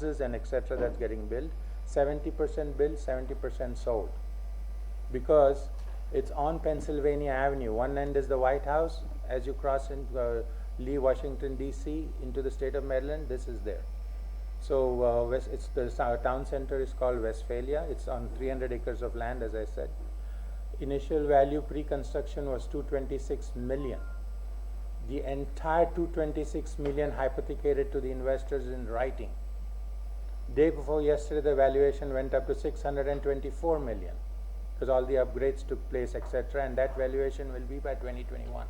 houses and etc. that's getting built, 70% built, 70% sold. Because it's on Pennsylvania Avenue. One end is the White House. As you cross into Lee, Washington, D.C. into the state of Maryland, this is there. So it's the town center is called Westphalia. It's on 300 acres of land, as I said. Initial value pre-construction was $226 million. The entire $226 million hypothecated to the investors in writing. Day before yesterday, the valuation went up to $624 million. Because all the upgrades took place, etc., and that valuation will be by 2021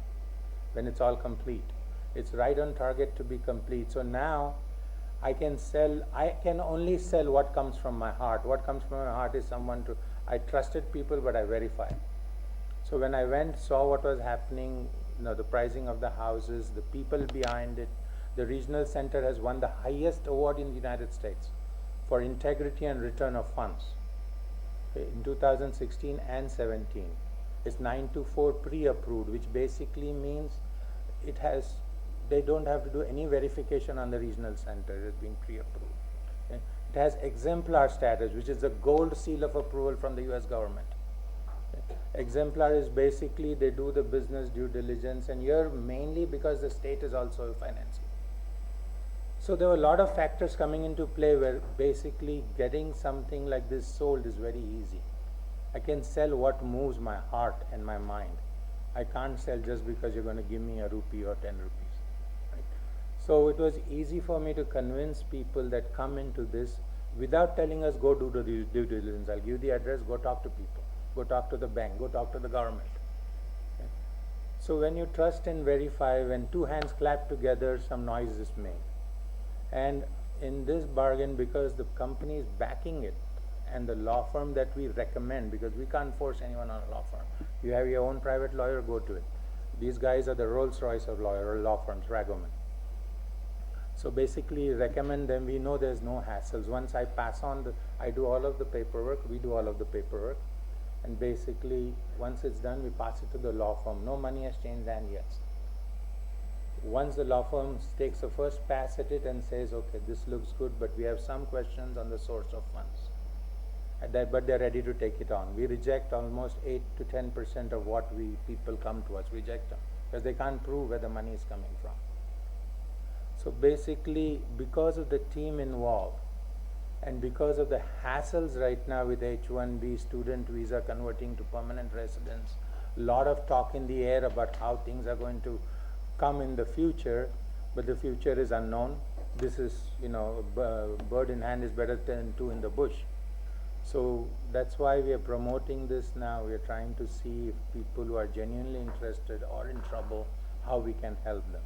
when it's all complete. It's right on target to be complete. So now I can only sell what comes from my heart. What comes from my heart is I trusted people, but I verified. So when I went, saw what was happening, the pricing of the houses, the people behind it, the regional center has won the highest award in the United States for integrity and return of funds. In 2016 and 17. It's 924 pre-approved, which basically means they don't have to do any verification on the regional center. It has been pre-approved. Okay. It has exemplar status, which is the gold seal of approval from the US government. Okay. Exemplar is basically they do the business due diligence, and here mainly because the state is also financing. So there were a lot of factors coming into play where basically getting something like this sold is very easy. I can sell what moves my heart and my mind. I can't sell just because you're going to give me a rupee or 10 rupees. Right? So it was easy for me to convince people that come into this without telling us go do the due diligence. I'll give you the address, go talk to people, go talk to the bank, go talk to the government. Okay? So when you trust and verify, when two hands clap together, some noise is made. And in this bargain, because the company is backing it, and the law firm that we recommend, because we can't force anyone on a law firm. You have your own private lawyer, go to it. These guys are the Rolls Royce of law firms, Ragoman. So basically recommend them. We know there's no hassles. Once I pass on, I do all of the paperwork, we do all of the paperwork. And basically, once it's done, we pass it to the law firm. No money has changed hands yet. Once the law firm takes a first pass at it and says, okay, this looks good, but we have some questions on the source of funds. But they're ready to take it on. We reject almost 8 to 10% of what people come to us, reject them, because they can't prove where the money is coming from. So basically, because of the team involved, and because of the hassles right now with H-1B, student visa converting to permanent residence, a lot of talk in the air about how things are going to come in the future, but the future is unknown. This is, a bird in hand is better than two in the bush. So that's why we are promoting this now. We are trying to see if people who are genuinely interested or in trouble, how we can help them.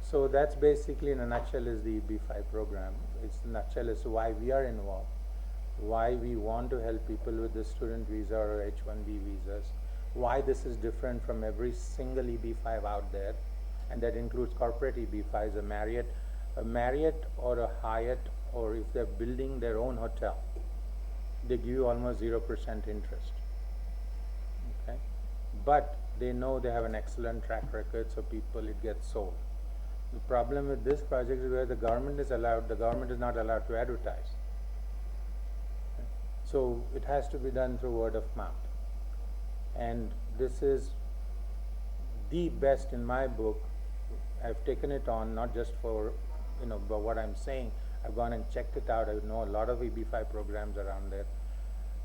So that's basically, in a nutshell, is the EB-5 program. It's in a nutshell as to why we are involved, why we want to help people with the student visa or H-1B visas, why this is different from every single EB-5 out there, and that includes corporate EB-5s, a Marriott or a Hyatt, or if they're building their own hotel, they give you almost 0% interest. Okay? But they know they have an excellent track record, so it gets sold. The problem with this project is where the government is not allowed to advertise. Okay? So it has to be done through word of mouth. And this is the best in my book. I've taken it on not just for but what I'm saying. I've gone and checked it out. I know a lot of EB-5 programs around there.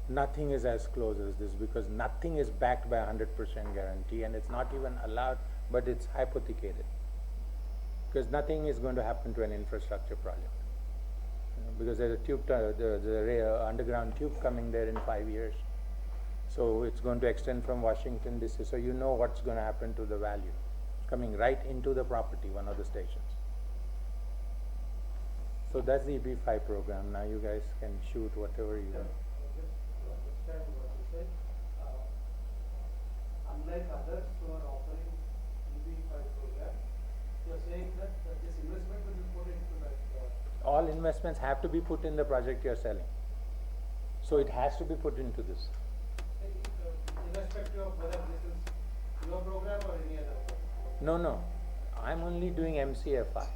Nothing is as close as this, because nothing is backed by 100% guarantee, and it's not even allowed, but it's hypothecated. Because nothing is going to happen to an infrastructure project. Because there's a underground tube coming there in 5 years. So it's going to extend from Washington DC. So you know what's going to happen to the value. Coming right into the property, one of the stations. So that's the EB-5 program. Now you guys can shoot whatever you want. Just to understand what you said, unlike others who are offering EB-5 program, you are saying that this investment will be put into that. All investments have to be put in the project you are selling. So it has to be put into this. Irrespective of whether this is your program or any other program? No. I'm only doing MCFI.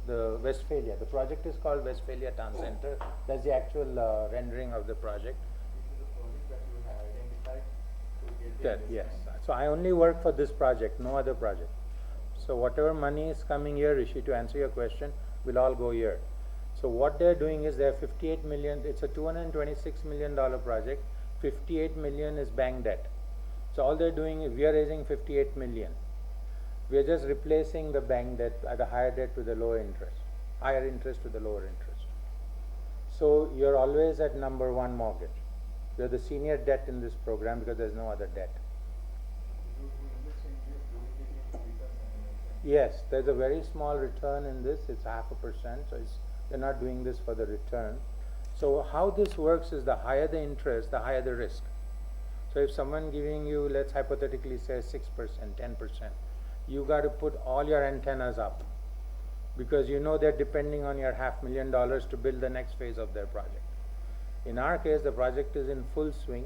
the Westphalia. The project is called Westphalia Town Center. That's the actual rendering of the project. This is the project that you have identified to get the That, yes. investment. So I only work for this project, no other project. So whatever money is coming here, Rishi, to answer your question, will all go here. So what they're doing is they're 58 million, it's a $226 million project, 58 million is bank debt. So all they're doing is we are raising 58 million. We are just replacing the bank debt, the higher debt with the lower interest, higher interest to the lower interest. So you're always at number one mortgage. You're the senior debt in this program because there's no other debt. You invest in this, do you get any returns and anything? Yes, there's a very small return in this, it's 0.5%, so they're not doing this for the return. So how this works is the higher the interest, the higher the risk. So if someone giving you, let's hypothetically say 6%, 10%, you got to put all your antennas up because you know they're depending on your $500,000 to build the next phase of their project. In our case, the project is in full swing.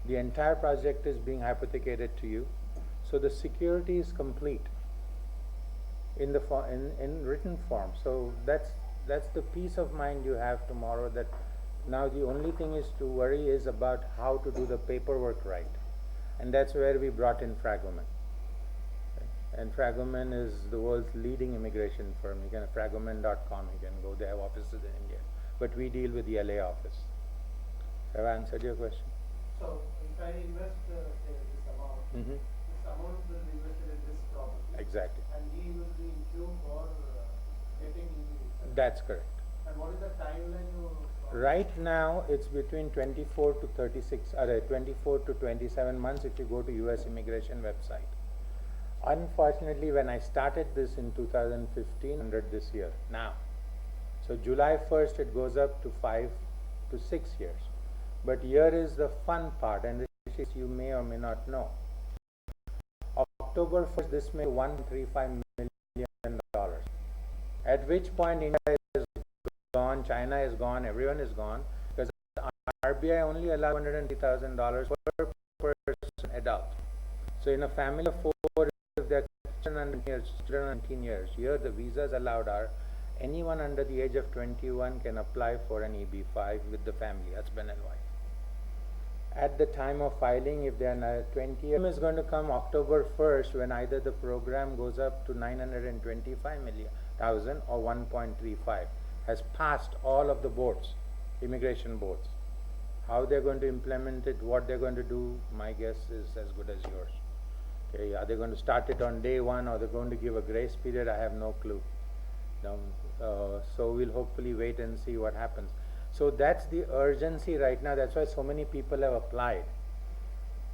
The entire project is being hypothecated to you. So the security is complete in the in written form. So that's the peace of mind you have tomorrow, that now the only thing is to worry is about how to do the paperwork right. And that's where we brought in Fragomen. And Fragomen is the world's leading immigration firm. You can fragomen.com, you can go, they have offices in India. But we deal with the LA office. Have I answered your question? So if I invest, say, this amount, Mm-hmm. this amount will be invested in this property. Exactly. And he will be in queue for getting EB. That's correct. And what is the timeline you? Right now, it's between 24 to 36, 24 to 27 months if you go to US immigration website. Unfortunately, when I started this in 2015, 100 this year now. So July 1st, it goes up to 5 to 6 years. But here is the fun part, and this you may or may not know. October 1st, this may be $135 million. At which point India is gone, China is gone, everyone is gone, because RBI only allows $150,000 per person adult. So in a family of 4, if they're children under 19 years, here the visas allowed are anyone under the age of 21 can apply for an EB-5 with the family, husband and wife. At the time of filing, if they are 20 years, is going to come October 1st when either the program goes up to 925,000 or 1.35, has passed all of the boards, immigration boards. How they're going to implement it, what they're going to do, my guess is as good as yours. Okay, are they going to start it on day one, or they're going to give a grace period? I have no clue. So we'll hopefully wait and see what happens. So that's the urgency right now. That's why so many people have applied.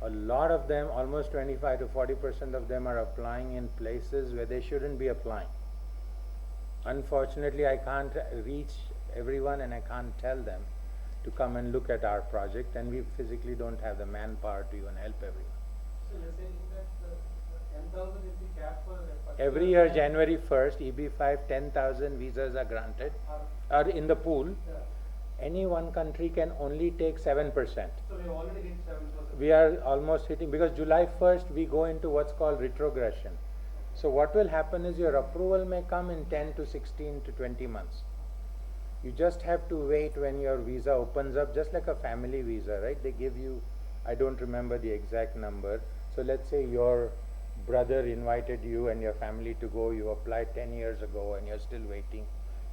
A lot of them, almost 25 to 40% of them, are applying in places where they shouldn't be applying. Unfortunately, I can't reach everyone and I can't tell them to come and look at our project, and we physically don't have the manpower to even help everyone. So you're saying that the 10,000 is the cap for Every year, January 1st, EB-5, 10,000 visas are granted, are in the pool. Yeah. Any one country can only take 7%. So we have already hit 7,000. We are almost hitting, because July 1st we go into what's called retrogression. So what will happen is your approval may come in 10 to 16 to 20 months. You just have to wait when your visa opens up, just like a family visa, right? They give you, I don't remember the exact number. So let's say your brother invited you and your family to go, you applied 10 years ago and you're still waiting.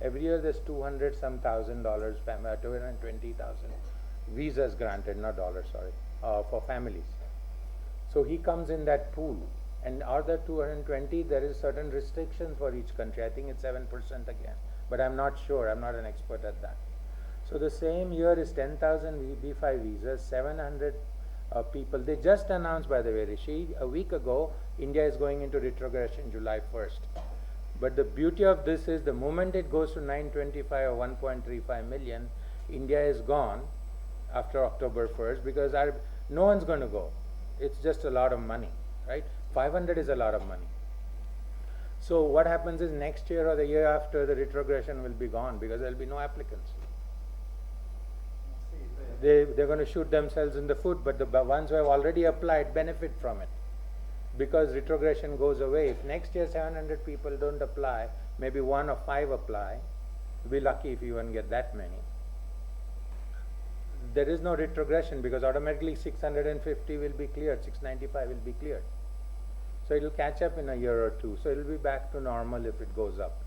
Every year there's $200-some thousand, 220,000 visas granted, not dollars, sorry, for families. So he comes in that pool, and out of the 220, there is certain restrictions for each country. I think it's 7% again, but I'm not sure. I'm not an expert at that. So the same year is 10,000 EB-5 visas, 700 people. They just announced, by the way, Rishi, a week ago, India is going into retrogression July 1st. But the beauty of this is the moment it goes to 925 or 1.35 million, India is gone after October 1st, because no one's going to go. It's just a lot of money, right? 500 is a lot of money. So what happens is next year or the year after, the retrogression will be gone because there will be no applicants. They're going to shoot themselves in the foot, but the ones who have already applied benefit from it, because retrogression goes away. If next year 700 people don't apply, maybe 1 or 5 apply. You'll be lucky if you even get that many. There is no retrogression because automatically 650 will be cleared, 695 will be cleared. So it will catch up in a year or two. So it will be back to normal if it goes up.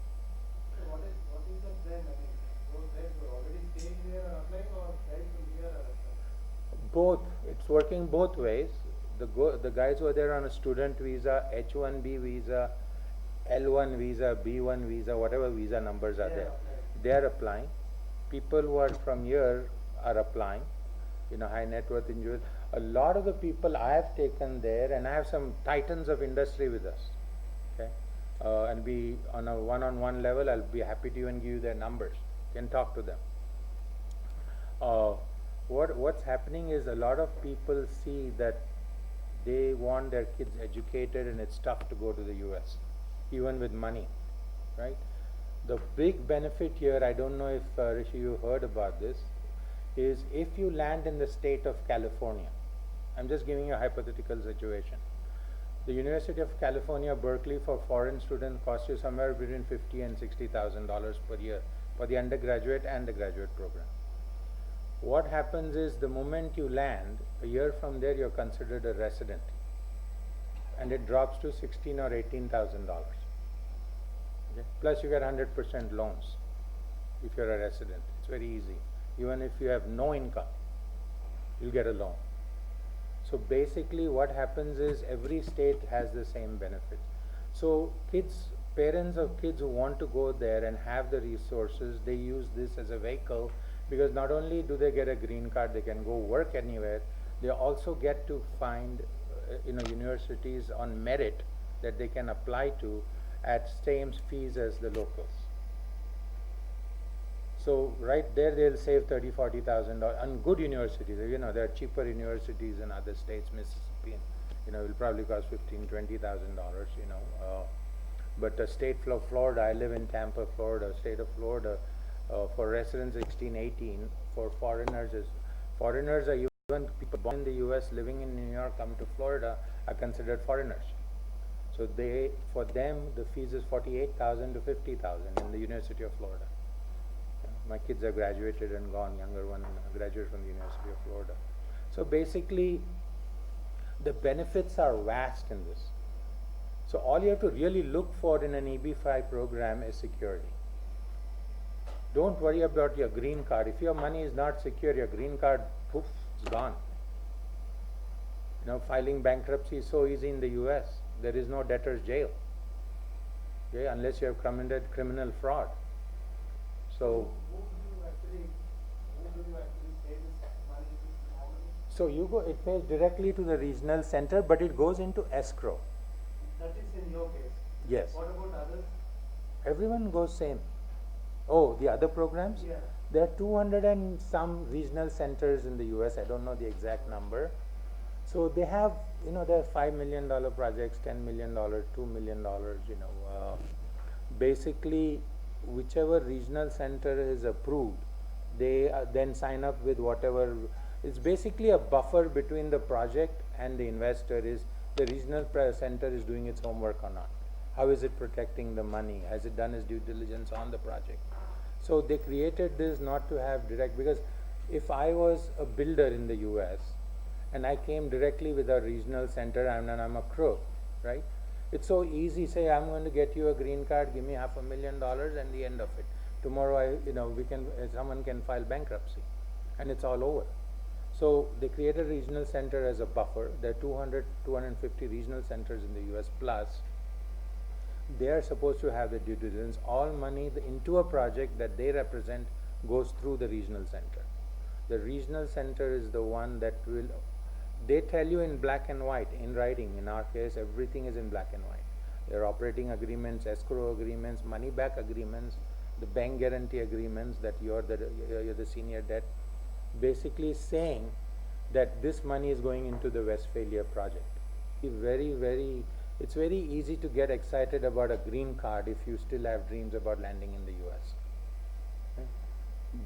So what is the trend? I mean, those guys who are already staying there are applying, or guys from here are applying? Both. It's working both ways. The guys who are there on a student visa, H1B visa, L1 visa, B1 visa, whatever visa numbers are there, they are applying. People who are from here are applying, high net worth individuals. A lot of the people I have taken there, and I have some titans of industry with us, okay, and be on a one-on-one level. I'll be happy to even give you their numbers. You can talk to them. What's happening is a lot of people see that they want their kids educated, and it's tough to go to the US, even with money, right? The big benefit here, I don't know if Rishi, you heard about this, is if you land in the state of California. I'm just giving you a hypothetical situation. The University of California, Berkeley, for foreign students costs you somewhere between $50,000 and $60,000 per year for the undergraduate and the graduate program. What happens is the moment you land, a year from there you're considered a resident, and it drops to $16,000 or $18,000. Okay? Plus you get 100% loans if you're a resident. It's very easy. Even if you have no income, you'll get a loan. So basically what happens is every state has the same benefit. So parents of kids who want to go there and have the resources, they use this as a vehicle, because not only do they get a green card, they can go work anywhere, they also get to find universities on merit that they can apply to at same fees as the locals. So right there they'll save $30,000-$40,000 on good universities. There are cheaper universities in other states. Mississippi, will probably cost $15,000-$20,000. But the state of Florida, I live in Tampa, Florida. State of Florida, for residents 16-18, for foreigners are even people born in the U.S. living in New York come to Florida are considered foreigners. So for them the fees is $48,000 to $50,000 in the University of Florida. My kids are graduated and gone. Younger one graduated from the University of Florida. So basically, the benefits are vast in this. So all you have to really look for in an EB-5 program is security. Don't worry about your green card. If your money is not secure, your green card, poof, it's gone. Filing bankruptcy is so easy in the US. There is no debtor's jail, okay, unless you have committed criminal fraud. So Who do you actually pay this money to normally? So it pays directly to the regional center, but it goes into escrow. That is in your case. Yes. What about others? Everyone goes same. Oh, the other programs? Yeah. There are 200 and some regional centers in the US. I don't know the exact number. So they have, there are $5 million projects, $10 million, $2 million, basically whichever regional center is approved, they then sign up with whatever. It's basically a buffer between the project and the investor. Is the regional center is doing its homework or not? How is it protecting the money? Has it done its due diligence on the project? So they created this not to have direct, because if I was a builder in the US and I came directly with a regional center and I'm a crook, right? It's so easy, say I'm going to get you a green card, give me $500,000 and the end of it. Tomorrow someone can file bankruptcy and it's all over. So they created a regional center as a buffer. There are 250 regional centers in the US plus. They are supposed to have the due diligence. All money into a project that they represent goes through the regional center. The regional center is the one that will, they tell you in black and white, in writing. In our case, everything is in black and white. There are operating agreements, escrow agreements, money back agreements, the bank guarantee agreements that you're the senior debt, basically saying that this money is going into the Westphalia project. It's very easy to get excited about a green card if you still have dreams about landing in the US. Okay?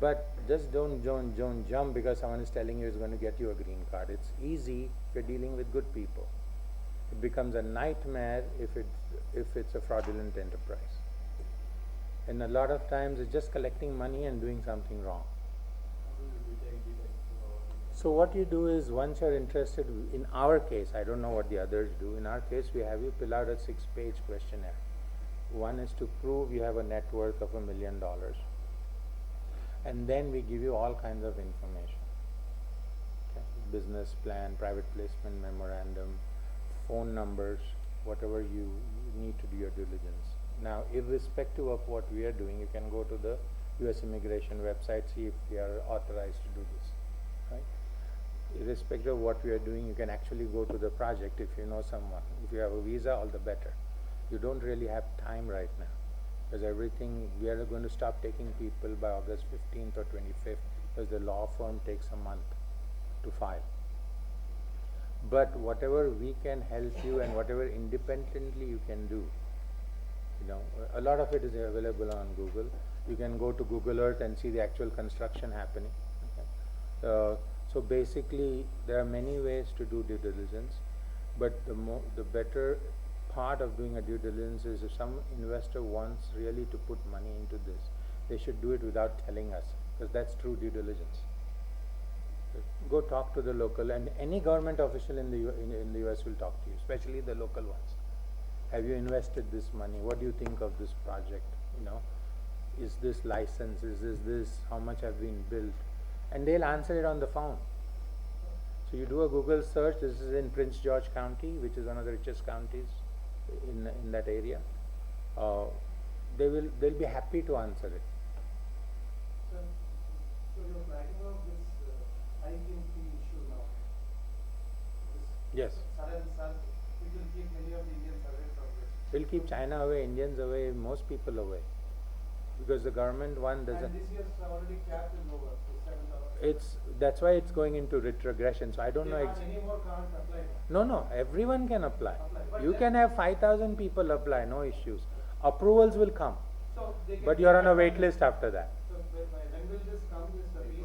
But just don't jump because someone is telling you it's going to get you a green card. It's easy if you're dealing with good people. It becomes a nightmare if it's a fraudulent enterprise. And a lot of times it's just collecting money and doing something wrong. So what you do is, once you're interested, in our case, I don't know what the others do, in our case we have you fill out a 6-page questionnaire. One is to prove you have a net worth of $1 million. And then we give you all kinds of information. Okay? Business plan, private placement memorandum, phone numbers, whatever you need to do your diligence. Now, irrespective of what we are doing, you can go to the US immigration website, see if we are authorized to do this. Right? Irrespective of what we are doing, you can actually go to the project if you know someone. If you have a visa, all the better. You don't really have time right now, because everything, we are going to stop taking people by August 15th or 25th, because the law firm takes a month to file. But whatever we can help you and whatever independently you can do, a lot of it is available on Google. You can go to Google Earth and see the actual construction happening. Okay? So basically, there are many ways to do due diligence, but the better part of doing a due diligence is, if some investor wants really to put money into this, they should do it without telling us, because that's true due diligence. Go talk to the local, and any government official in the US will talk to you, especially the local ones. Have you invested this money? What do you think of this project? Is this license? Is this how much have been built? And they'll answer it on the phone. So you do a Google search. This is in Prince George County, which is one of the richest counties in that area. They'll be happy to answer it. So you're flagging out this hiking fee issue now. Yes. Sudden surge, it will keep many of the Indians away from this. It'll keep China away, Indians away, most people away, because the government one doesn't. And this year's already cap is over, so $7. That's why it's going into retrogression. So I don't know. Any more can't apply now. No, everyone can apply. But You can have 5,000 people apply, no issues. Approvals will come, So they can but you're on a wait list after that. So when will this come, this fee?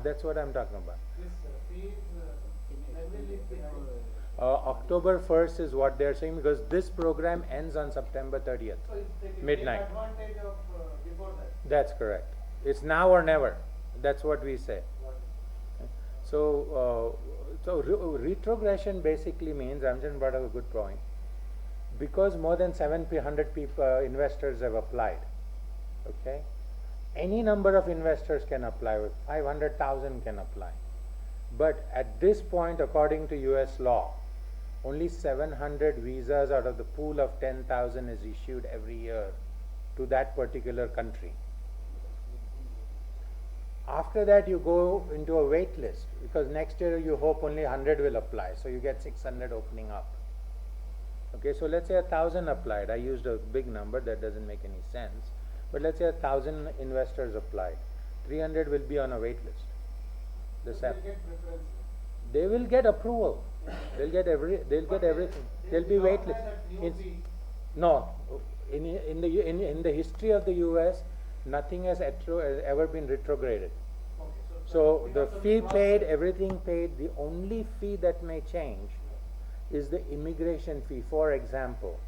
That's what I'm talking about. This fee, when will it be held? October 1st is what they're saying, because this program ends on September 30th. So they can Midnight. take advantage of before that. That's correct. It's now or never. That's what we say. So retrogression basically means, Ramjan brought up a good point, because more than 700 people, investors have applied. Okay, any number of investors can apply. 500,000 can apply, but at this point, according to US law, only 700 visas out of the pool of 10,000 is issued every year to that particular country. After that, you go into a wait list, because next year you hope only 100 will apply, so you get 600 opening up. Okay, so let's say 1,000 applied. I used a big number, that doesn't make any sense, but let's say 1,000 investors applied. 300 will be on a wait list. So they get preference. They will get approval. They'll get everything. They'll be wait list. No, in the history of the US, nothing has ever been retrograded. Okay, So the fee paid, everything paid, the only fee that may change is the immigration fee. For example,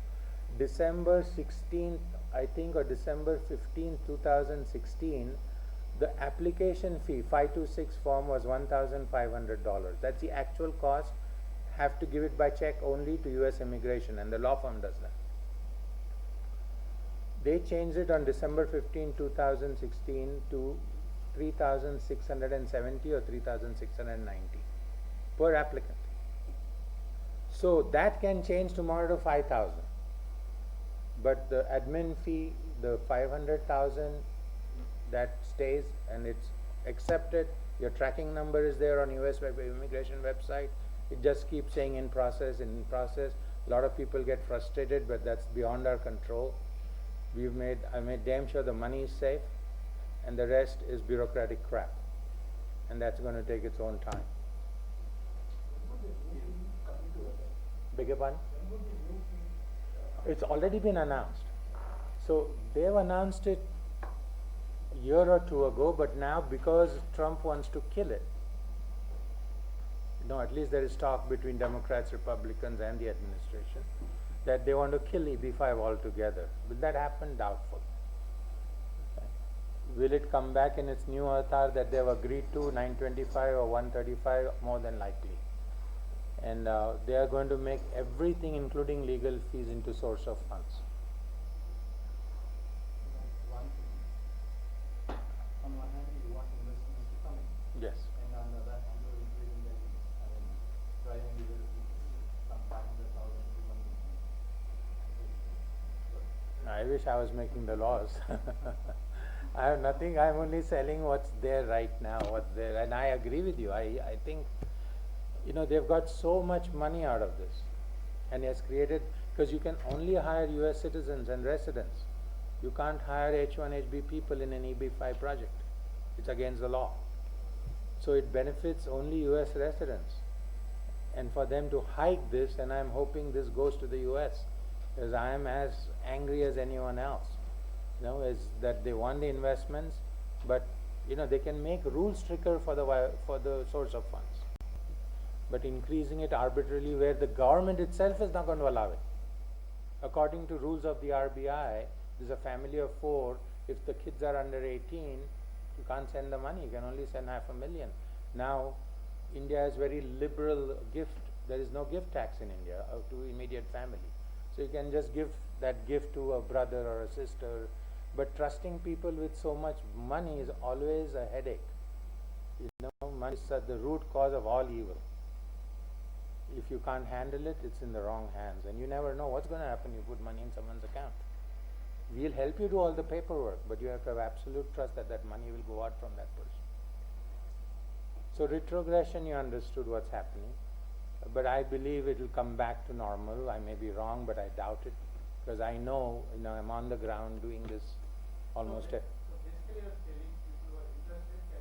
December 16th, I think, or December 15th, 2016, the application fee, 526 form, was $1,500. That's the actual cost. Have to give it by check only to US Immigration, and the law firm does that. They changed it on December 15, 2016 to 3,670 or 3,690 per applicant. So that can change tomorrow to 5,000. But the admin fee, the 500,000, that stays, and it's accepted. Your tracking number is there on US Immigration website. It just keeps saying in process, in process. A lot of people get frustrated, but that's beyond our control. I made damn sure the money is safe, and the rest is bureaucratic crap, and that's going to take its own time. Beg your pardon? It's already been announced. So they've announced it a year or two ago, but now because Trump wants to kill it, at least there is talk between Democrats, Republicans, and the administration. that they want to kill EB5 altogether. Will that happen? Doubtful. Okay. Will it come back in its new avatar that they have agreed to, 925 or 135? More than likely. And they are going to make everything, including legal fees, into source of funds. One thing. On one hand, you want investments to come in, Yes. and on the other hand, you're increasing the fees. I mean, driving legal fees from 500,000 to 1 million. I wish I was making the laws. I have nothing, I'm only selling what's there right now, what's there. And I agree with you. I think, you know, they've got so much money out of this. And has created, because you can only hire US citizens and residents. You can't hire H1HB people in an EB5 project. It's against the law. So it benefits only US residents. And for them to hike this, and I'm hoping this goes to the US, because I am as angry as anyone else. You know, is that they want the investments, but you know, they can make rules stricter for the source of funds. But increasing it arbitrarily where the government itself is not going to allow it. According to rules of the RBI, there's a family of 4. If the kids are under 18, you can't send the money. You can only send $500,000. Now, India has very liberal gift. There is no gift tax in India to immediate family. So you can just give that gift to a brother or a sister. But trusting people with so much money is always a headache. You know, money is the root cause of all evil. If you can't handle it, it's in the wrong hands. And you never know what's going to happen. You put money in someone's account. We'll help you do all the paperwork, but you have to have absolute trust that that money will go out from that person. So retrogression, you understood what's happening. But I believe it will come back to normal. I may be wrong, but I doubt it. Because I know, I'm on the ground doing this almost. So basically,